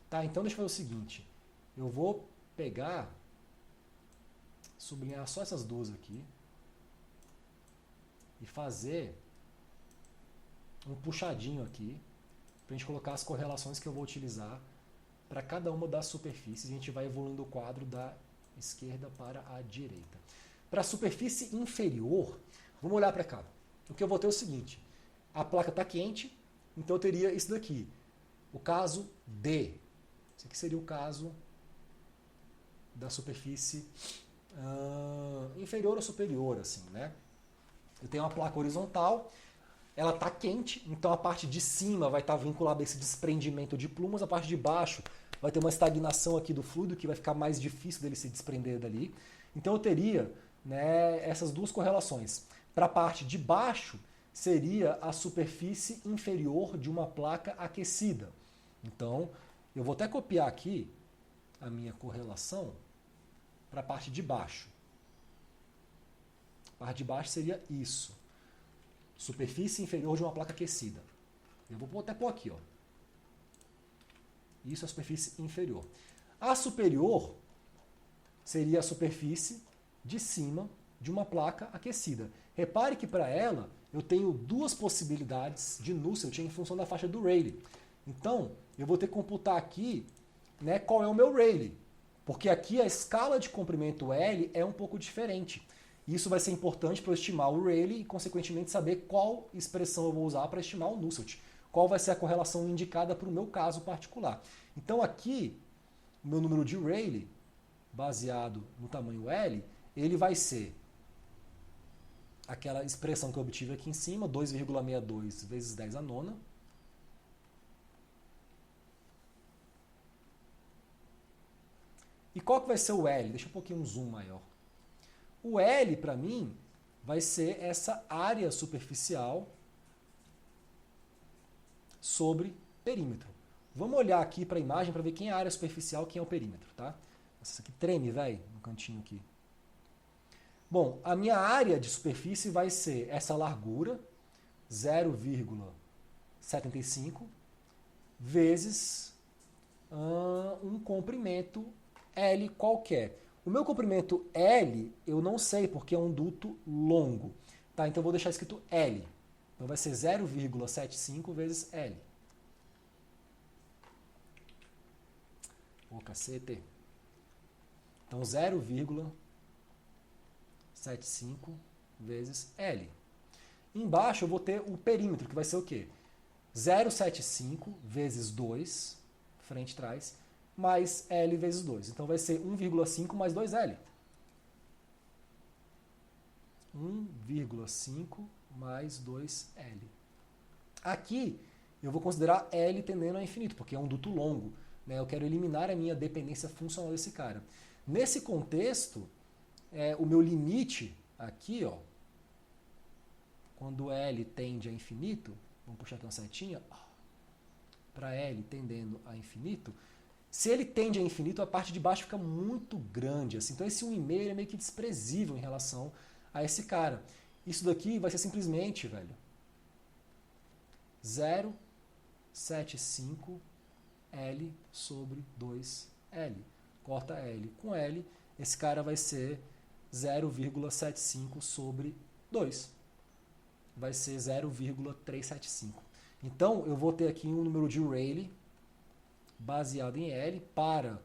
Tá? Então deixa eu fazer o seguinte, eu vou pegar, sublinhar só essas duas aqui e fazer um puxadinho aqui para a gente colocar as correlações que eu vou utilizar para cada uma das superfícies e a gente vai evoluindo o quadro da esquerda para a direita. Para a superfície inferior, vamos olhar para cá. O que eu vou ter é o seguinte, a placa está quente, então eu teria isso daqui, o caso D. Esse aqui seria o caso da superfície inferior ou superior, assim, né? Eu tenho uma placa horizontal, ela está quente, então a parte de cima vai estar vinculada a esse desprendimento de plumas, a parte de baixo vai ter uma estagnação aqui do fluido, que vai ficar mais difícil dele se desprender dali. Então eu teria, né, essas duas correlações. Para a parte de baixo, seria a superfície inferior de uma placa aquecida. Então, eu vou até copiar aqui a minha correlação para a parte de baixo. A parte de baixo seria isso. Superfície inferior de uma placa aquecida. Eu vou até pôr aqui, ó. Isso é a superfície inferior. A superior seria a superfície de cima de uma placa aquecida. Repare que para ela eu tenho duas possibilidades de Nusselt em função da faixa do Rayleigh. Então, eu vou ter que computar aqui, né, qual é o meu Rayleigh. Porque aqui a escala de comprimento L é um pouco diferente. Isso vai ser importante para eu estimar o Rayleigh e, consequentemente, saber qual expressão eu vou usar para estimar o Nusselt. Qual vai ser a correlação indicada para o meu caso particular. Então aqui, o meu número de Rayleigh, baseado no tamanho L, ele vai ser aquela expressão que eu obtive aqui em cima, 2,62 vezes 10 a nona. E qual que vai ser o L? Deixa um pouquinho um zoom maior. O L, para mim, vai ser essa área superficial sobre perímetro. Vamos olhar aqui para a imagem para ver quem é a área superficial e quem é o perímetro, tá? Essa aqui treme, velho, no cantinho aqui. Bom, a minha área de superfície vai ser essa largura, 0,75, vezes um comprimento L qualquer. O meu comprimento L, eu não sei, porque é um duto longo. Tá? Então eu vou deixar escrito L. Então vai ser 0,75 vezes L. Ô, cacete. Então 0,75 vezes L. Embaixo eu vou ter o perímetro, que vai ser o quê? 0,75 vezes 2, frente e trás, mais L vezes 2. Então vai ser 1,5 mais 2L. 1,5 mais 2L. Aqui eu vou considerar L tendendo a infinito, porque é um duto longo. Né? Eu quero eliminar a minha dependência funcional desse cara. Nesse contexto, o meu limite aqui, ó, quando L tende a infinito, vamos puxar aqui uma setinha, para L tendendo a infinito, se ele tende a infinito, a parte de baixo fica muito grande. Assim. Então esse 1,5 é meio que desprezível em relação a esse cara. Isso daqui vai ser simplesmente, velho, 0,75 L sobre 2L. Corta L com L, esse cara vai ser 0,75 sobre 2. Vai ser 0,375. Então, eu vou ter aqui um número de Rayleigh baseado em L para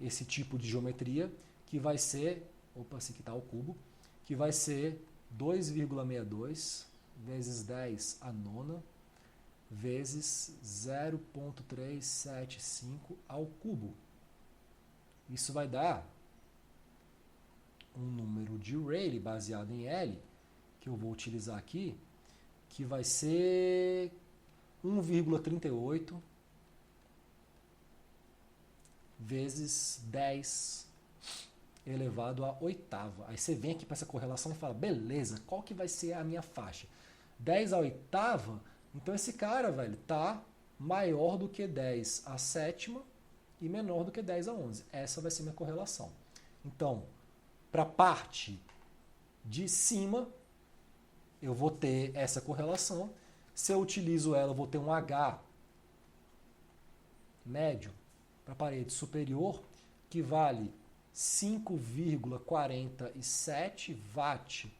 esse tipo de geometria, que vai ser, esse aqui está o cubo, que vai ser 2,62 vezes 10 a nona vezes 0,375 ao cubo. Isso vai dar um número de Rayleigh baseado em L, que eu vou utilizar aqui, que vai ser 1,38 vezes 10 elevado à oitava. Aí você vem aqui para essa correlação e fala, beleza, qual que vai ser a minha faixa? 10 à oitava, então esse cara, velho, tá maior do que 10 à sétima e menor do que 10 a 11. Essa vai ser minha correlação. Então, para a parte de cima, eu vou ter essa correlação. Se eu utilizo ela, eu vou ter um H médio para a parede superior, que vale 5,47 watt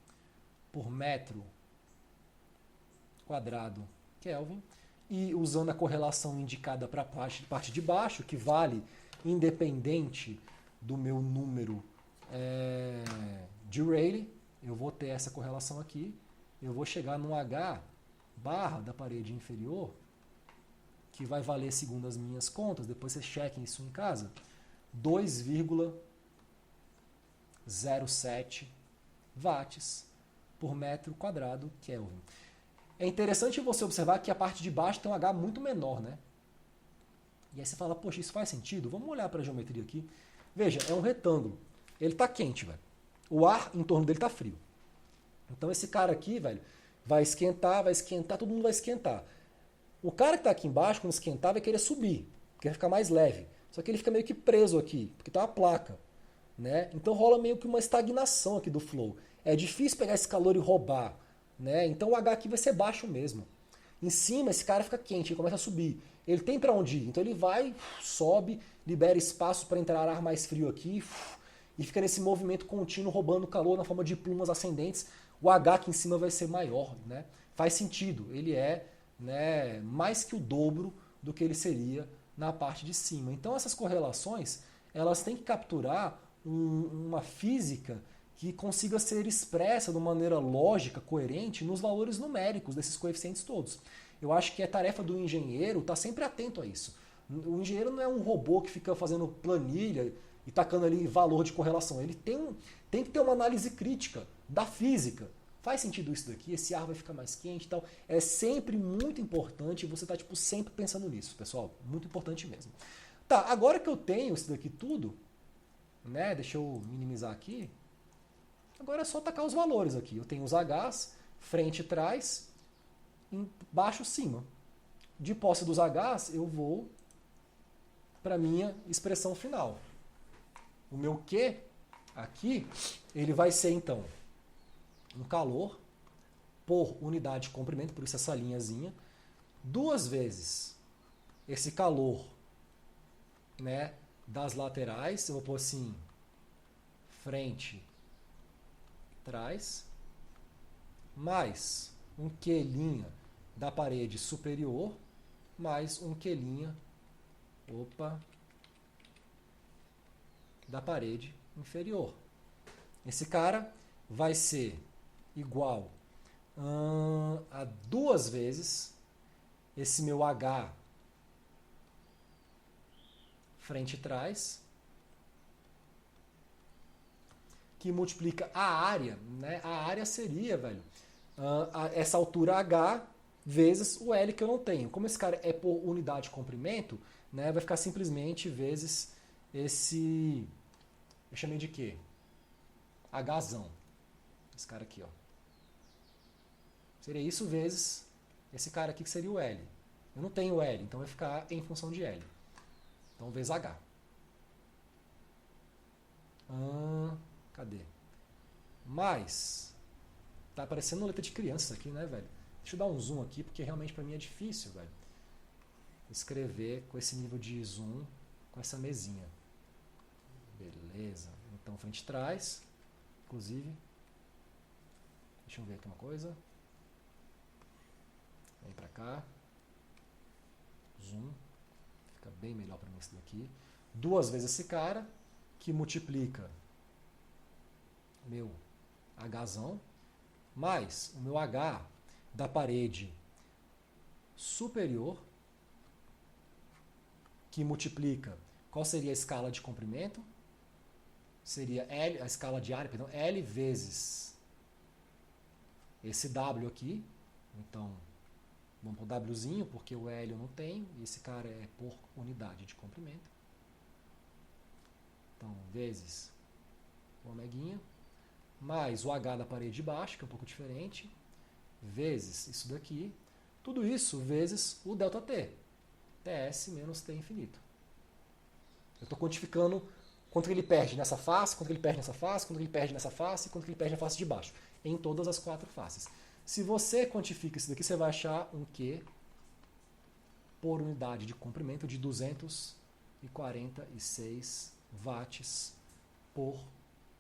por metro quadrado Kelvin. E usando a correlação indicada para a parte de baixo, que vale independente do meu número de Rayleigh, eu vou ter essa correlação aqui, eu vou chegar no H barra da parede inferior, que vai valer, segundo as minhas contas, depois vocês chequem isso em casa, 2,07 watts por metro quadrado Kelvin. É interessante você observar que a parte de baixo tem um H muito menor, né? E aí você fala, poxa, isso faz sentido? Vamos olhar para a geometria aqui. Veja, é um retângulo. Ele está quente, velho. O ar em torno dele está frio. Então esse cara aqui, velho, vai esquentar, todo mundo vai esquentar. O cara que está aqui embaixo, quando esquentar, vai querer subir, porque vai ficar mais leve. Só que ele fica meio que preso aqui, porque tem uma placa, né? Então rola meio que uma estagnação aqui do flow. É difícil pegar esse calor e roubar, né? Então o H aqui vai ser baixo mesmo. Em cima, esse cara fica quente, ele começa a subir. Ele tem para onde ir, então ele vai, sobe, libera espaço para entrar ar mais frio aqui, e fica nesse movimento contínuo, roubando calor na forma de plumas ascendentes. O H aqui em cima vai ser maior, né? Faz sentido, ele é, né, mais que o dobro do que ele seria na parte de cima. Então essas correlações, elas têm que capturar uma física que consiga ser expressa de maneira lógica, coerente, nos valores numéricos desses coeficientes todos. Eu acho que é tarefa do engenheiro estar sempre atento a isso. O engenheiro não é um robô que fica fazendo planilha e tacando ali valor de correlação. Ele tem que ter uma análise crítica da física. Faz sentido isso daqui? Esse ar vai ficar mais quente e tal. É sempre muito importante você estar sempre pensando nisso, pessoal. Muito importante mesmo. Tá, agora que eu tenho isso daqui tudo, né? Deixa eu minimizar aqui. Agora é só tacar os valores aqui. Eu tenho os Hs, frente e trás, embaixo cima. De posse dos Hs, eu vou para a minha expressão final. O meu Q aqui, ele vai ser então um calor por unidade de comprimento, por isso essa linhazinha, 2 vezes esse calor, né, das laterais, eu vou pôr assim, frente, trás, mais um Q' da parede superior, mais um Q', da parede inferior. Esse cara vai ser igual a 2 vezes esse meu H frente e trás, que multiplica a área, né? A área seria, velho, essa altura H vezes o L que eu não tenho. Como esse cara é por unidade de comprimento, né, vai ficar simplesmente vezes esse... Eu chamei de quê? Hzão. Esse cara aqui, ó. Seria isso vezes esse cara aqui que seria o L. Eu não tenho L, então vai ficar em função de L. Então, vezes H. Cadê? Mais. Tá parecendo letra de criança isso aqui, né, velho? Deixa eu dar um zoom aqui, porque realmente pra mim é difícil, velho. Escrever com esse nível de zoom, com essa mesinha. Beleza. Então, frente e trás. Inclusive, deixa eu ver aqui uma coisa. Vem pra cá. Zoom. Fica bem melhor pra mim isso daqui. 2 vezes esse cara, que multiplica meu Hzão, mais o meu H da parede superior, que multiplica, qual seria a escala de comprimento? Seria L, a escala de área, perdão, L vezes esse W aqui. Então, vamos para o Wzinho, porque o L eu não tenho, e esse cara é por unidade de comprimento. Então, vezes o omeguinha, mais o H da parede de baixo, que é um pouco diferente, vezes isso daqui, tudo isso vezes o ΔT, TS menos T infinito. Eu estou quantificando quanto que ele perde nessa face, quanto que ele perde nessa face, quanto que ele perde nessa face, quanto que ele perde na face de baixo, em todas as 4 faces. Se você quantifica isso daqui, você vai achar um Q por unidade de comprimento de 246 watts por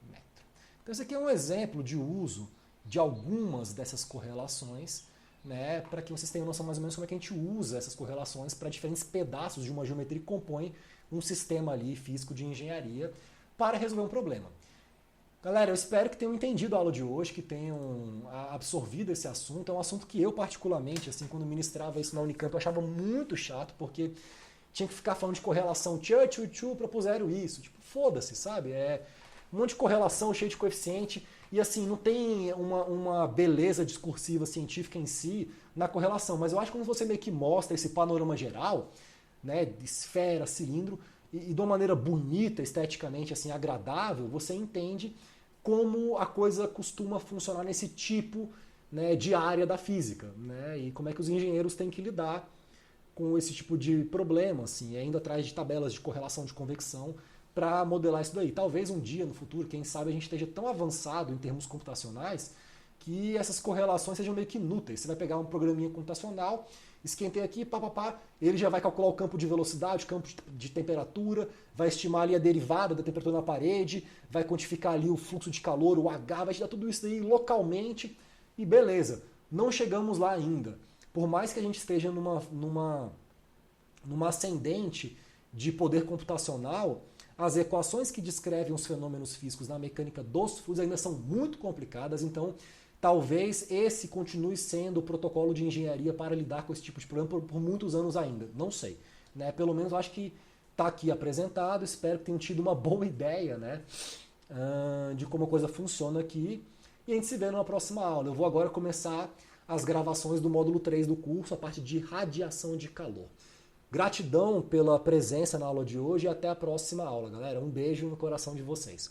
metro. Então, esse aqui é um exemplo de uso de algumas dessas correlações, né, para que vocês tenham noção mais ou menos como é que a gente usa essas correlações para diferentes pedaços de uma geometria que compõem um sistema ali físico de engenharia para resolver um problema. Galera, eu espero que tenham entendido a aula de hoje, que tenham absorvido esse assunto. É um assunto que eu, particularmente, assim, quando ministrava isso na Unicamp, eu achava muito chato, porque tinha que ficar falando de correlação. Propuseram isso. Tipo, foda-se, sabe? É um monte de correlação cheio de coeficiente. E assim, não tem uma beleza discursiva científica em si na correlação. Mas eu acho que quando você meio que mostra esse panorama geral, né, de esfera, cilindro, e de uma maneira bonita, esteticamente assim, agradável, você entende como a coisa costuma funcionar nesse tipo, né, de área da física, né, e como é que os engenheiros têm que lidar com esse tipo de problema, assim, indo atrás de tabelas de correlação de convecção para modelar isso daí. Talvez um dia no futuro, quem sabe, a gente esteja tão avançado em termos computacionais que essas correlações sejam meio que inúteis. Você vai pegar um programinha computacional, esquentei aqui, ele já vai calcular o campo de velocidade, o campo de temperatura, vai estimar ali a derivada da temperatura na parede, vai quantificar ali o fluxo de calor, o H, vai te dar tudo isso aí localmente e beleza. Não chegamos lá ainda. Por mais que a gente esteja numa ascendente de poder computacional, as equações que descrevem os fenômenos físicos na mecânica dos fluidos ainda são muito complicadas, então talvez esse continue sendo o protocolo de engenharia para lidar com esse tipo de problema por muitos anos ainda. Não sei. Né? Pelo menos eu acho que está aqui apresentado. Espero que tenham tido uma boa ideia, né, de como a coisa funciona aqui. E a gente se vê numa próxima aula. Eu vou agora começar as gravações do módulo 3 do curso, a parte de radiação de calor. Gratidão pela presença na aula de hoje e até a próxima aula, galera. Um beijo no coração de vocês.